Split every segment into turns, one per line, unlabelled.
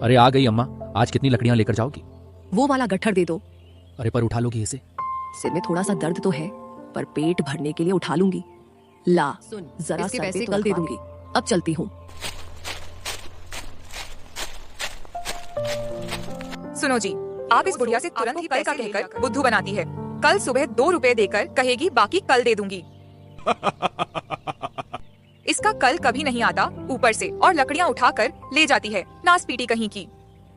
अरे आ गई अम्मा, आज कितनी लकड़ियां लेकर जाओगी?
वो वाला गट्ठर दे दो।
अरे पर उठा लोगी इसे?
सिर में थोड़ा सा दर्द तो है, पर पेट भरने के लिए उठा लूंगी। ला सुन, जरा
इसके
सर पे
पैसे
तो
कल दे
दूंगी। अब चलती हूँ।
सुनो जी, आप इस बुढ़िया से तुरंत ही पैसा कहकर बुद्धू बनाती है। कल सुबह 2 रुपए देकर कहेगी बाकी कल दे दूंगी। इसका कल कभी नहीं आता ऊपर से, और लकड़ियाँ उठाकर ले जाती है, नास पीटी कहीं की।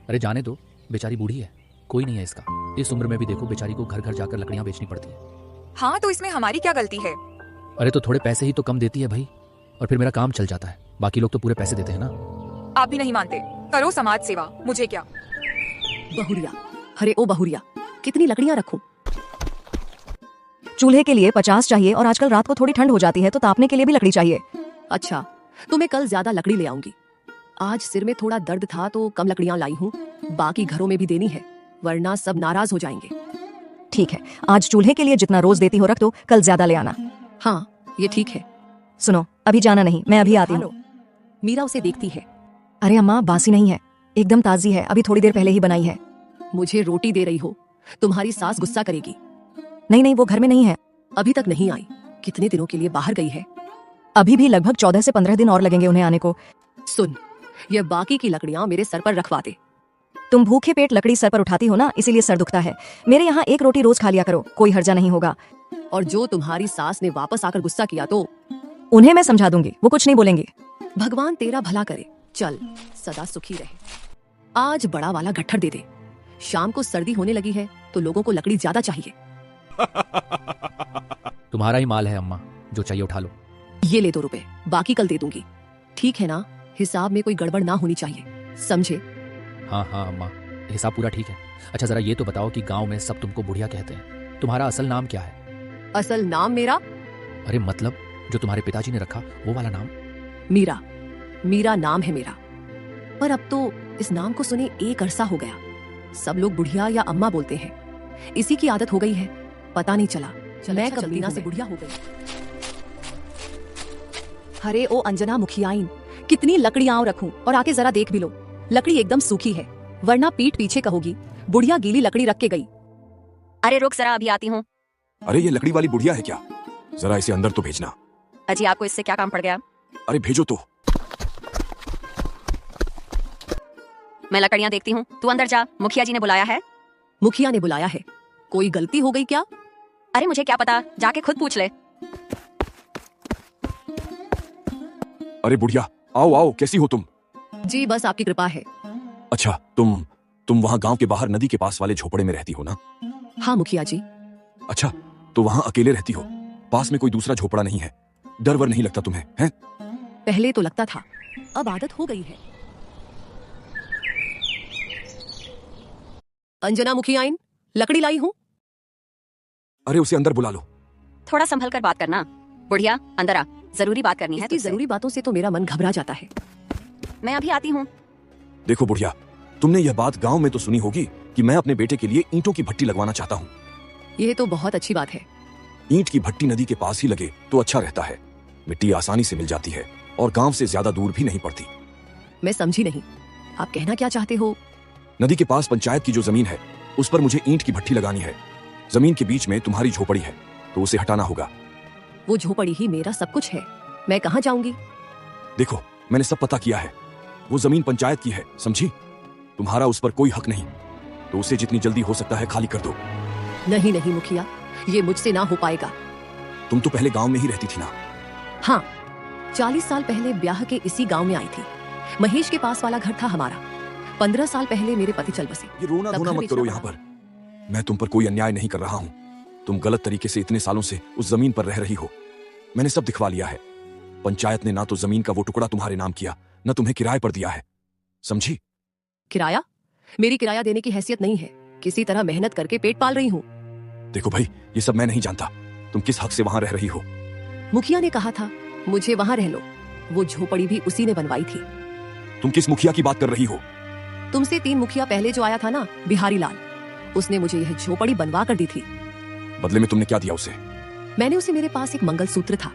अरे जाने दो, बेचारी बूढ़ी है, कोई नहीं है इसका। इस उम्र में भी देखो बेचारी को घर घर जाकर लकड़ियां बेचनी पड़ती है।
हाँ तो इसमें हमारी क्या गलती है?
अरे तो थोड़े पैसे ही तो कम देती है भाई, और फिर मेरा काम चल जाता है। बाकी लोग तो पूरे पैसे देते हैं ना।
आप भी नहीं मानते, करो समाज सेवा, मुझे क्या।
बहुरिया, अरे ओ बहुरिया, कितनी लकड़ियाँ रखूं? चूल्हे के लिए 50 चाहिए, और आजकल रात को थोड़ी ठंड हो जाती है तो तापने के लिए भी लकड़ी चाहिए। अच्छा, तो मैं कल ज्यादा लकड़ी ले आऊंगी। आज सिर में थोड़ा दर्द था तो कम लकड़ियां लाई हूँ, बाकी घरों में भी देनी है, वरना सब नाराज हो जाएंगे। ठीक है, आज चूल्हे के लिए जितना रोज देती हो रख दो, कल ज्यादा ले आना। हाँ ये ठीक है। सुनो, अभी जाना नहीं, मैं अभी आती हूँ। मीरा उसे देखती है। अरे अम्मा, बासी नहीं है, एकदम ताजी है, अभी थोड़ी देर पहले ही बनाई है। मुझे रोटी दे रही हो? तुम्हारी सास गुस्सा करेगी। नहीं नहीं, वो घर में नहीं है, अभी तक नहीं आई। कितने दिनों के लिए बाहर गई है? अभी भी लगभग 14 से 15 दिन और लगेंगे उन्हें आने को। सुन, ये बाकी की लकड़ियां मेरे सर पर रखवा दे। तुम भूखे पेट लकड़ी सर पर उठाती हो ना, इसीलिए सर दुखता है। मेरे यहाँ एक रोटी रोज खा लिया करो, कोई हर्जा नहीं होगा। और जो तुम्हारी सास ने वापस आकर गुस्सा किया तो उन्हें मैं समझा दूंगी, वो कुछ नहीं बोलेंगे। भगवान तेरा भला करे, चल सदा सुखी रहे। आज बड़ा वाला गट्ठर दे दे। शाम को सर्दी होने लगी है तो लोगों को लकड़ी ज्यादा चाहिए।
तुम्हारा ही माल है अम्मा, जो चाहिए उठा लो।
ये ले 2 रुपए, बाकी कल दे दूंगी। ठीक है ना? हिसाब में कोई गड़बड़ ना होनी चाहिए, समझे?
हाँ हाँ अम्मा, हिसाब पूरा ठीक है। अच्छा जरा ये तो बताओ कि गांव में सब तुमको बुढ़िया कहते हैं, तुम्हारा असल नाम क्या है?
असल नाम मेरा?
अरे मतलब जो तुम्हारे पिताजी ने रखा वो वाला नाम?
मीरा। मीरा नाम है मेरा, पर अब तो इस नाम को सुने एक अरसा हो गया। सब लोग बुढ़िया या अम्मा बोलते हैं, इसी की आदत हो गई है, पता नहीं चला। मैं कब बिना से बुढ़िया हो गई। अरे ओ अंजना मुखियाइन, कितनी लकड़ियां रखूं? और आके जरा देख भी लो, लकड़ी एकदम सूखी है, वरना पीठ पीछे कहोगी बुढ़िया गीली लकड़ी रख के गई।
अरे रुक जरा, अभी आती हूँ।
अरे ये लकड़ी वाली बुढ़िया है क्या? जरा इसे अंदर तो भेजना।
अजी आपको इससे क्या काम पड़ गया?
अरे भेजो तो।
मैं लकड़ियाँ देखती हूँ, तू अंदर जा, मुखिया जी ने बुलाया है।
मुखिया ने बुलाया है? कोई गलती हो गई क्या?
अरे मुझे क्या पता, जाके खुद पूछ ले।
अरे बुढ़िया, आओ आओ, कैसी हो तुम?
जी बस आपकी कृपा है।
अच्छा, तुम वहाँ गांव के बाहर नदी के पास वाले झोपड़े में रहती हो ना?
हाँ मुखिया जी।
अच्छा, तो वहाँ अकेले रहती हो? पास में कोई दूसरा झोपड़ा नहीं है? डर वर नहीं लगता तुम्हें, हैं?
पहले तो लगता था, अब आदत हो गई है। अंजना मुखियाइन, लकड़ी लाई हूँ।
अरे उसे अंदर बुला लो।
थोड़ा संभल कर बात करना। बुढ़िया अंदर आ, जरूरी बात करनी है
इसकी
तुझसे।
जरूरी बातों से तो मेरा मन घबरा जाता है।
मैं अभी आती हूँ।
देखो बुढ़िया, तुमने यह बात गांव में तो सुनी होगी कि मैं अपने बेटे के लिए ईंटों की भट्टी लगवाना चाहता हूँ।
यह तो बहुत अच्छी बात है।
ईंट की भट्टी नदी के पास ही लगे तो अच्छा रहता है, मिट्टी आसानी से मिल जाती है और गांव से ज्यादा दूर भी नहीं पड़ती।
मैं समझी नहीं, आप कहना क्या चाहते हो?
नदी के पास पंचायत की जो जमीन है उस पर मुझे ईंट की भट्टी लगानी है। जमीन के बीच में तुम्हारी झोपड़ी है तो उसे हटाना होगा।
वो झोपड़ी ही मेरा सब कुछ है, मैं कहाँ जाऊंगी?
देखो मैंने सब पता किया है, वो जमीन पंचायत की है, समझी? तुम्हारा उस पर कोई हक नहीं, तो उसे जितनी जल्दी हो सकता है खाली कर दो।
नहीं नहीं मुखिया, ये मुझसे ना हो पाएगा।
तुम तो पहले गांव में ही रहती थी ना?
हाँ, 40 साल पहले ब्याह के इसी गांव में आई थी। महेश के पास वाला घर था हमारा। 15 साल पहले मेरे पति चल बसे।
ये रोना धोना मत करो यहाँ पर। मैं तुम पर कोई अन्याय नहीं कर रहा हूँ। तुम गलत तरीके से इतने सालों से उस जमीन पर रह रही हो। मैंने सब दिखवा लिया है। पंचायत ने ना तो जमीन का वो टुकड़ा तुम्हारे नाम किया, न तुम्हें किराए पर दिया है, समझी?
किराया? मेरी किराया देने की हैसियत नहीं है, किसी तरह मेहनत करके पेट पाल रही हूँ।
देखो भाई, ये सब मैं नहीं जानता, तुम किस हक से वहां रह रही हो।
मुखिया ने कहा था मुझे वहां रह लो, वो झोपड़ी भी उसी ने बनवाई थी।
तुम किस मुखिया की बात कर रही हो?
तुमसे 3 मुखिया पहले जो आया था ना, बिहारी लाल, उसने मुझे यह झोपड़ी बनवा कर दी थी।
बदले में तुमने क्या दिया उसे?
मैंने उसे, मेरे पास एक मंगलसूत्र था,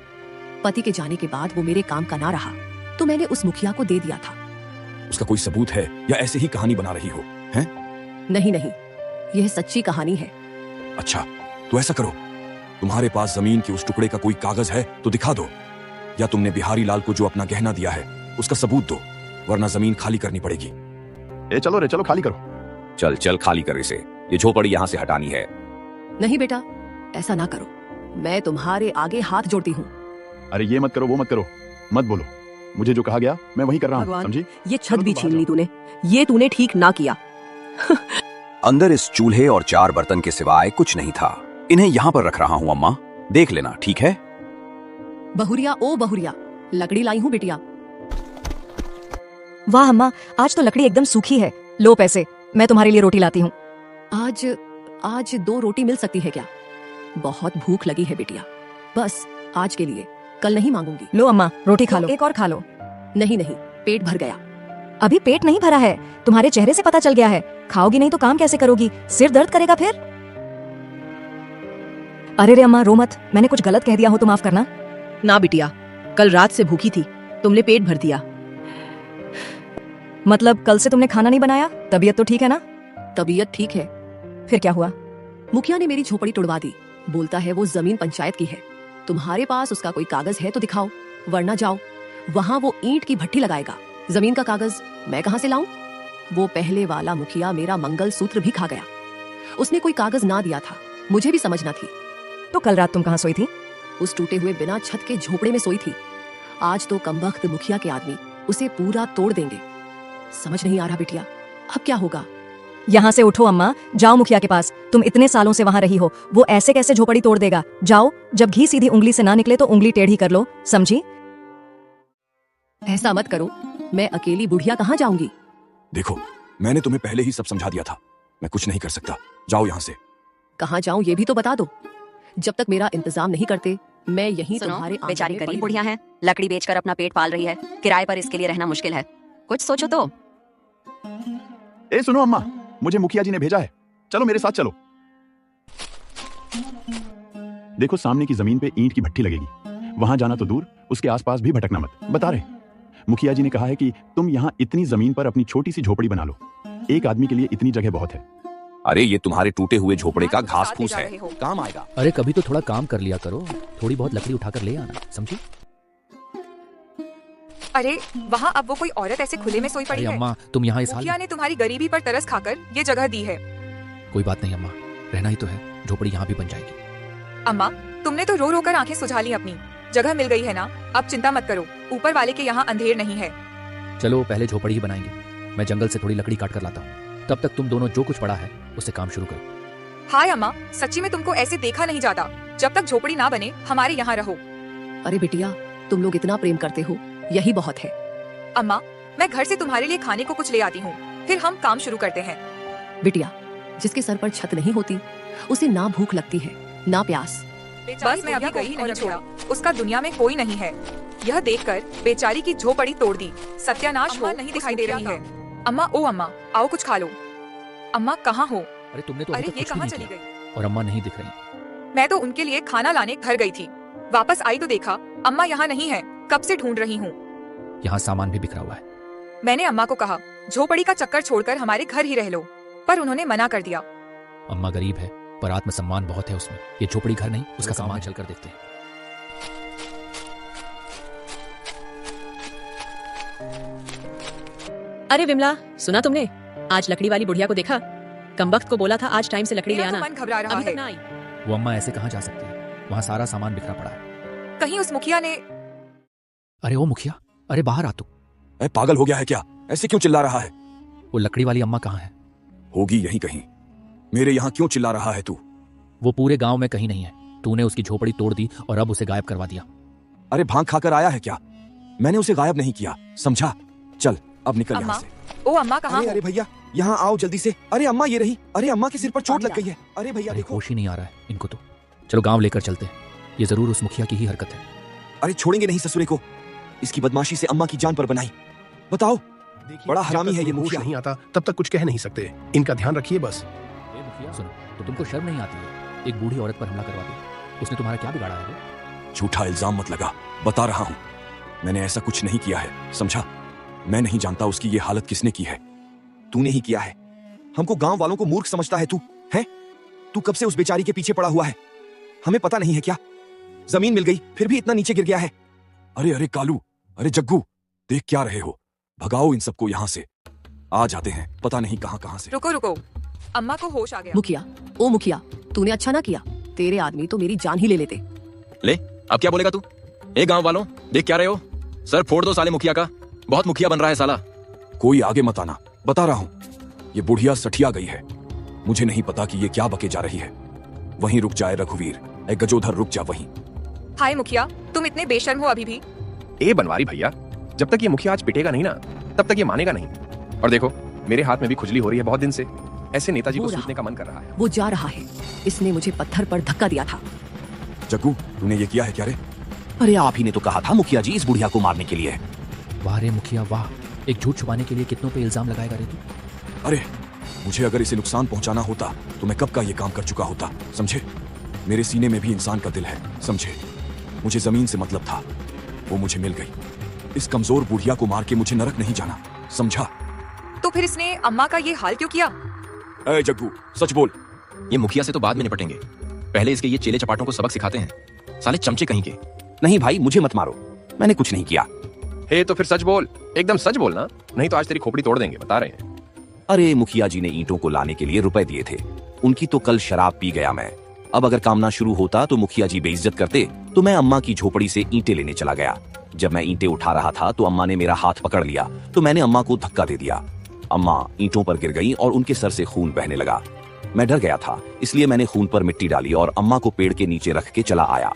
पति के जाने के बाद वो मेरे काम का ना रहा तो मैंने उस मुखिया को दे दिया था।
उसका कोई सबूत है या ऐसे ही कहानी बना रही हो? हैं?
नहीं नहीं, यह सच्ची कहानी है।
अच्छा, तो ऐसा करो, तुम्हारे पास जमीन के उस टुकड़े का कोई कागज है तो दिखा दो, या तुमने बिहारी लाल को जो अपना गहना दिया है उसका सबूत दो, वरना जमीन खाली करनी पड़ेगी।
चलो रे, चलो खाली करो।
चल चल खाली कर इसे, ये झोपड़ी यहाँ से हटानी है।
नहीं बेटा, ऐसा ना करो, मैं तुम्हारे आगे हाथ जोड़ती हूँ।
अरे ये मत करो, वो मत करो, मत बोलो। मुझे जो कहा गया मैं वही कर रहा हूँ,
भगवान,
समझी?
ये छत भी छीन ली तूने, ये तूने ठीक ना किया।
अंदर इस चूल्हे और 4 बर्तन के सिवाय कुछ नहीं था। इन्हें यहाँ पर रख रहा हूँ अम्मा, देख लेना, ठीक है?
बहुरिया ओ बहुरिया, लकड़ी लाई हूँ बिटिया।
वाह अम्मा, आज तो लकड़ी एकदम सूखी है। लो पैसे, मैं तुम्हारे लिए रोटी लाती हूँ।
आज 2 रोटी मिल सकती है क्या? बहुत भूख लगी है बिटिया, बस आज के लिए, कल नहीं मांगूंगी।
लो अम्मा, रोटी खा लो। एक और खा लो।
नहीं नहीं, पेट भर गया।
अभी पेट नहीं भरा है, तुम्हारे चेहरे से पता चल गया है। खाओगी नहीं तो काम कैसे करोगी? सिर दर्द करेगा फिर। अरे रे अम्मा, रो मत, मैंने कुछ गलत कह दिया हो तो माफ करना।
ना बिटिया, कल रात से भूखी थी, तुमने पेट भर दिया।
मतलब कल से तुमने खाना नहीं बनाया? तबीयत तो ठीक है ना?
तबीयत ठीक है।
फिर क्या हुआ?
मुखिया ने मेरी झोपड़ी तोड़वा दी, बोलता है वो जमीन पंचायत की है। तुम्हारे पास उसका कोई कागज है तो दिखाओ, वरना जाओ, वहाँ वो ईंट की भट्टी लगाएगा। जमीन का कागज मैं कहाँ से लाऊं? वो पहले वाला मुखिया मेरा मंगलसूत्र भी खा गया। उसने कोई कागज ना दिया था, मुझे भी समझना थी।
तो कल रात तुम कहाँ सोई थी?
उस टूटे हुए बिना छत के झोपड़े में सोई थी। आज तो कमबख्त मुखिया के आदमी उसे पूरा तोड़ देंगे। समझ नहीं आ रहा बिटिया, अब क्या होगा?
यहाँ से उठो अम्मा, जाओ मुखिया के पास। तुम इतने सालों से वहाँ रही हो, वो ऐसे कैसे झोपड़ी तोड़ देगा? जाओ, जब घी सीधी उंगली से ना निकले तो उंगली टेढ़ी कर लो, समझी?
ऐसा मत करो, मैं अकेली बुढ़िया कहाँ जाऊंगी?
देखो, मैंने तुम्हें पहले ही सब समझा दिया था, मैं कुछ नहीं कर सकता। जाओ यहाँ से।
कहाँ जाऊं ये भी तो बता दो। जब तक मेरा इंतजाम नहीं करते, मैं यहीं
सुनो,
तुम्हारे आंगन
बेचारी
में
गरीब
पड़ी
बुढ़िया है, लकड़ी बेचकर अपना पेट पाल रही है, किराए पर इसके लिए रहना मुश्किल है। कुछ सोचो तो।
सुनो अम्मा, मुझे मुखिया जी ने भेजा है, चलो मेरे साथ चलो। देखो सामने की जमीन पे ईंट की भट्टी लगेगी, वहां जाना तो दूर, उसके आसपास भी भटकना मत। बता रहे, मुखिया जी ने कहा है कि तुम यहाँ इतनी जमीन पर अपनी छोटी सी झोपड़ी बना लो। एक आदमी के लिए इतनी जगह बहुत है।
अरे ये तुम्हारे टूटे हुए झोपड़े का घास फूस है, काम आएगा।
अरे कभी तो थोड़ा काम कर लिया करो, थोड़ी बहुत लकड़ी उठाकर ले आना, समझी?
अरे वहाँ अब वो कोई औरत ऐसे खुले में सोई पड़ी
अरे
है।
अम्मा, तुम यहाँ इस हाल
मुखिया
में?
ने तुम्हारी गरीबी पर तरस खाकर ये जगह दी है।
कोई बात नहीं अम्मा, रहना ही तो है, झोपड़ी यहाँ भी बन जाएगी।
अम्मा, तुमने तो रो रो कर आंखें सुझा ली अपनी। जगह मिल गई है ना, अब चिंता मत करो, ऊपर वाले के यहाँ अंधेर नहीं है।
चलो पहले झोपड़ी ही बनाएंगे, मैं जंगल से थोड़ी लकड़ी काट कर लाता हूँ। तब तक तुम दोनों जो कुछ पड़ा है उससे काम शुरू करो।
हाय अम्मा, सच्ची में तुमको ऐसे देखा नहीं जाता। जब तक झोपड़ी ना बने हमारे यहाँ रहो।
अरे बिटिया, तुम लोग इतना प्रेम करते हो, यही बहुत है।
अम्मा, मैं घर से तुम्हारे लिए खाने को कुछ ले आती हूँ, फिर हम काम शुरू करते हैं।
बिटिया, जिसके सर पर छत नहीं होती उसे ना भूख लगती है ना प्यास।
बस मैं अभी गई नहीं छोड़ा, उसका दुनिया में कोई नहीं है। यह देखकर बेचारी की झोपड़ी तोड़ दी। सत्यानाश हो नहीं दिखाई दे रही है। अम्मा ओ अम्मा, आओ कुछ खा लो। अम्मा कहाँ हो?
अरे तुमने तो अभी
अरे
तक
ये
कुछ भी
कहाँ
नहीं
चली
किया,
गई?
और अम्मा नहीं दिख रही।
मैं तो उनके लिए खाना लाने घर गई थी, वापस आई तो देखा अम्मा यहाँ नहीं है। कब से ढूंढ रही हूँ।
यहाँ सामान भी बिखरा हुआ है।
मैंने अम्मा को कहा झोपड़ी का चक्कर छोड़कर हमारे घर ही रह लो, पर उन्होंने मना कर दिया।
अम्मा गरीब है पर आत्मसम्मान बहुत है उसमें। ये झोपड़ी घर नहीं, उसका सामान चलकर देखते हैं।
अरे विमला, सुना तुमने? आज लकड़ी वाली बुढ़िया को देखा? कमबख्त को बोला था आज टाइम से लकड़ी ले
मेरा तो
आना,
मन घबरा रहा
अभी
है।
तक ना आई।
वो अम्मा ऐसे कहाँ जा सकती है, वहाँ सारा सामान बिखरा पड़ा है।
कहीं उस मुखिया ने।
अरे ओ मुखिया, अरे बाहर आ तू।
अरे पागल हो गया है क्या? ऐसे क्यों चिल्ला रहा है?
वो लकड़ी वाली अम्मा कहाँ है?
होगी यहीं कहीं। मेरे यहाँ क्यों चिल्ला रहा है तू?
वो पूरे गांव में कहीं नहीं है। तूने उसकी झोपड़ी तोड़ दी और अब उसे गायब करवा दिया।
अरे भांग खाकर आया है क्या? मैंने उसे गायब नहीं किया, समझा? चल अब निकल
अम्मा,
यहाँ से।
ओ अम्मा कहाँ
अरे
हो?
अरे भैया, यहाँ आओ जल्दी से। अरे अम्मा ये रही। अरे अम्मा के सिर पर चोट लग गई है। अरे भैया
अरे
देखो।
होश ही नहीं आ रहा है इनको तो। चलो गांव लेकर चलते हैं, ये जरूर उस मुखिया की ही हरकत है।
अरे छोड़ेंगे नहीं ससुरे को, इसकी बदमाशी से अम्मा की जान पर बनाई। बताओ, बड़ा हरामी है ये मुखिया।
नहीं आता तब तक कुछ कह नहीं सकते, इनका ध्यान रखिए बस।
ए मुखिया सुनो, तो तुमको शर्म नहीं आती है? एक बूढ़ी औरत पर हमला करवा दिया, उसने तुम्हारा क्या बिगाड़ा है? वो
झूठा इल्जाम मत लगा, बता रहा हूँ मैंने ऐसा कुछ नहीं किया है, समझा? मैं नहीं जानता उसकी ये हालत किसने की है। तूने ही किया है। हमको गांव वालों को मूर्ख समझता है तू, है? तू कब से उस बेचारी के पीछे पड़ा हुआ है? हमें पता नहीं है क्या? जमीन मिल गई फिर भी इतना नीचे गिर गया है। अरे अरे कालू, अरे जग्गू, देख क्या रहे हो? भगाओ इन सबको यहाँ से। आ जाते हैं पता नहीं कहां कहां से।
रुको रुको, अम्मा को होश आ गया।
मुखिया, ओ मुखिया, तूने अच्छा ना किया। तेरे आदमी तो मेरी जान ही ले लेते।
ले, अब क्या बोलेगा तू? ए गांव वालों, देख क्या रहे हो? सर फोड़ दो साले मुखिया का। बहुत मुखिया बन रहा है साला।
कोई आगे मत आना, बता रहा हूं। ये बुढ़िया सठिया गई है। मुझे नहीं पता कि ये क्या बके जा रही है। वहीं रुक जाए रघुवीर, ए गजोधर रुक जा वहीं।
हाय मुखिया, तुम इतने बेशर्म हो अभी भी।
ए बनवारी भैया, जब तक ये मुखिया आज पिटेगा नहीं ना, तब तक ये मानेगा नहीं। और देखो, मेरे हाथ में भी खुजली हो रही है बहुत दिन से। ऐसे नेताजी को सूचने का मन कर रहा है।
वो जा रहा है। इसने मुझे पत्थर पर धक्का दिया था।
जग्गू, तूने ये किया है क्या रे?
अरे आप ही ने तो कहा था मुखिया जी इस बुढ़िया को मारने के लिए।
वाह रे मुखिया वाह, एक झूठ छुपाने के लिए कितनों पे इल्जाम लगाएगा रे तू।
अरे मुझे अगर इसे नुकसान पहुंचाना होता तो मैं कब का ये काम कर चुका होता, समझे? मेरे सीने में भी इंसान का दिल है, समझे? मुझे जमीन से मतलब था, वो मुझे मिल गई। इस कमजोर बुढ़िया को मार के मुझे नरक नहीं जाना, समझा?
तो फिर इसने अम्मा का ये हाल क्यों किया?
अरे जग्गू, सच बोल।
ये मुखिया से तो बाद में निपटेंगे, पहले इसके ये चेले चपाटों को सबक सिखाते हैं। साले चमचे कहीं के।
नहीं भाई, मुझे मत मारो, मैंने कुछ नहीं किया।
हे तो फिर सच बोल, एकदम सच बोलना, नहीं तो आज तेरी खोपड़ी तोड़ देंगे, बता रहे हैं।
अरे मुखिया जी ने ईंटों को लाने के लिए रुपए दिए थे। उनकी तो कल शराब पी गया मैं। अब अगर काम ना शुरू होता तो मुखिया जी बेइज्जत करते, तो मैं अम्मा की झोपड़ी से ईंटें लेने चला गया। जब मैं ईंटें उठा रहा था तो अम्मा ने मेरा हाथ पकड़ लिया, तो मैंने अम्मा को धक्का दे दिया। अम्मा ईंटों पर गिर गई और उनके सर से खून बहने लगा। मैं डर गया था, इसलिए मैंने खून पर मिट्टी डाली और अम्मा को पेड़ के नीचे रख के चला आया।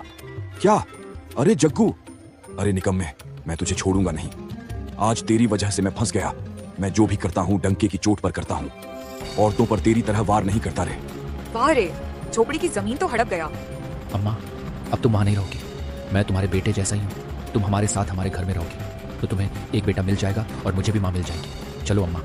क्या? अरे जग्गू, अरे निकम्मे, मैं तुझे छोड़ूंगा नहीं। आज तेरी वजह से मैं फंस गया। मैं जो भी करता हूँ डंके की चोट पर करता हूँ। औरतों पर तेरी तरह वार नहीं करता रे।
वाह रे, झोपड़ी की जमीन तो हड़प गया।
अम्मा, अब तुम वहां नहीं रहोगी। मैं तुम्हारे बेटे जैसा ही हूँ। तुम हमारे साथ हमारे घर में रहोगी तो तुम्हें एक बेटा मिल जाएगा और मुझे भी माँ मिल जाएगी। चलो अम्मा।